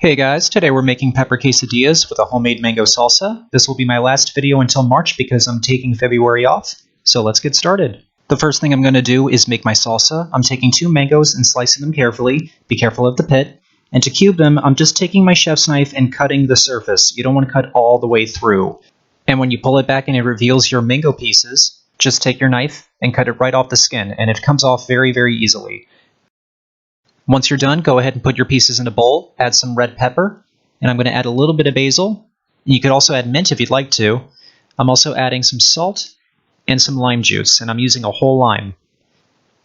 Hey guys, today we're making pepper quesadillas with a homemade mango salsa. This will be my last video until March because I'm taking February off, so let's get started. The first thing I'm going to do is make my salsa. I'm taking 2 mangoes and slicing them carefully. Be careful of the pit. And to cube them, I'm just taking my chef's knife and cutting the surface. You don't want to cut all the way through. And when you pull it back and it reveals your mango pieces, just take your knife and cut it right off the skin, and it comes off very, very easily. Once you're done, go ahead and put your pieces in a bowl, add some red pepper, and I'm going to add a little bit of basil. You could also add mint if you'd like to. I'm also adding some salt and some lime juice, and I'm using a whole lime.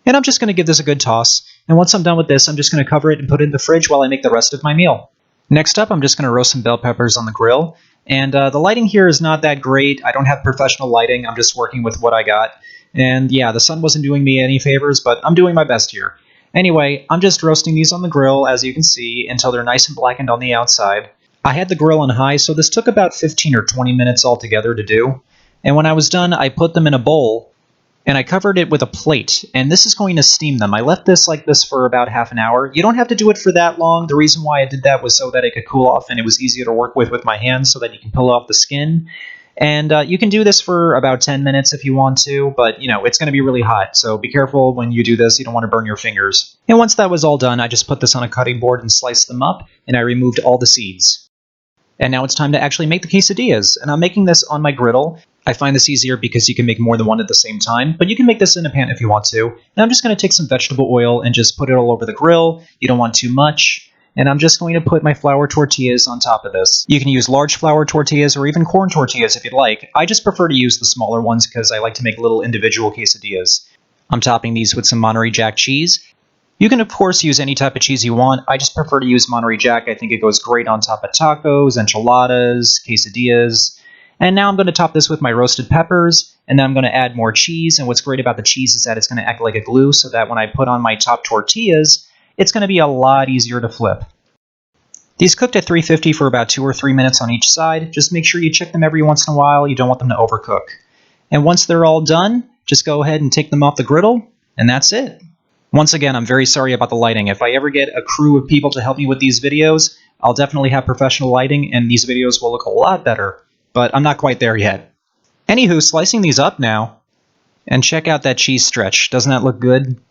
And I'm just going to give this a good toss, and once I'm done with this, I'm just going to cover it and put it in the fridge while I make the rest of my meal. Next up, I'm just going to roast some bell peppers on the grill, and the lighting here is not that great. I don't have professional lighting, I'm just working with what I got. And yeah, the sun wasn't doing me any favors, but I'm doing my best here. Anyway, I'm just roasting these on the grill, as you can see, until they're nice and blackened on the outside. I had the grill on high, so this took about 15 or 20 minutes altogether to do. And when I was done, I put them in a bowl, and I covered it with a plate, and this is going to steam them. I left this like this for about half an hour. You don't have to do it for that long. The reason why I did that was so that it could cool off, and it was easier to work with my hands so that you can peel off the skin. And you can do this for about 10 minutes if you want to, but you know, it's going to be really hot, so be careful when you do this. You don't want to burn your fingers. And once that was all done, I just put this on a cutting board and sliced them up, and I removed all the seeds. And now it's time to actually make the quesadillas, and I'm making this on my griddle. I find this easier because you can make more than one at the same time, but you can make this in a pan if you want to. And I'm just going to take some vegetable oil and just put it all over the grill. You don't want too much. And I'm just going to put my flour tortillas on top of this. You can use large flour tortillas or even corn tortillas if you'd like. I just prefer to use the smaller ones because I like to make little individual quesadillas. I'm topping these with some Monterey Jack cheese. You can of course use any type of cheese you want. I just prefer to use Monterey Jack. I think it goes great on top of tacos, enchiladas, quesadillas. And now I'm going to top this with my roasted peppers, and then I'm going to add more cheese. And what's great about the cheese is that it's going to act like a glue so that when I put on my top tortillas, it's going to be a lot easier to flip. These cooked at 350 for about 2 or 3 minutes on each side. Just make sure you check them every once in a while. You don't want them to overcook. And once they're all done, just go ahead and take them off the griddle, and that's it. Once again, I'm very sorry about the lighting. If I ever get a crew of people to help me with these videos, I'll definitely have professional lighting, and these videos will look a lot better. But I'm not quite there yet. Anywho, slicing these up now. And check out that cheese stretch. Doesn't that look good?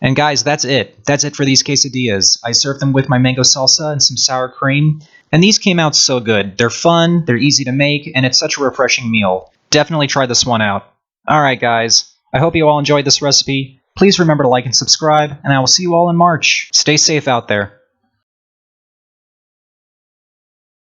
And guys, that's it. That's it for these quesadillas. I served them with my mango salsa and some sour cream. And these came out so good. They're fun, they're easy to make, and it's such a refreshing meal. Definitely try this one out. Alright guys, I hope you all enjoyed this recipe. Please remember to like and subscribe, and I will see you all in March. Stay safe out there.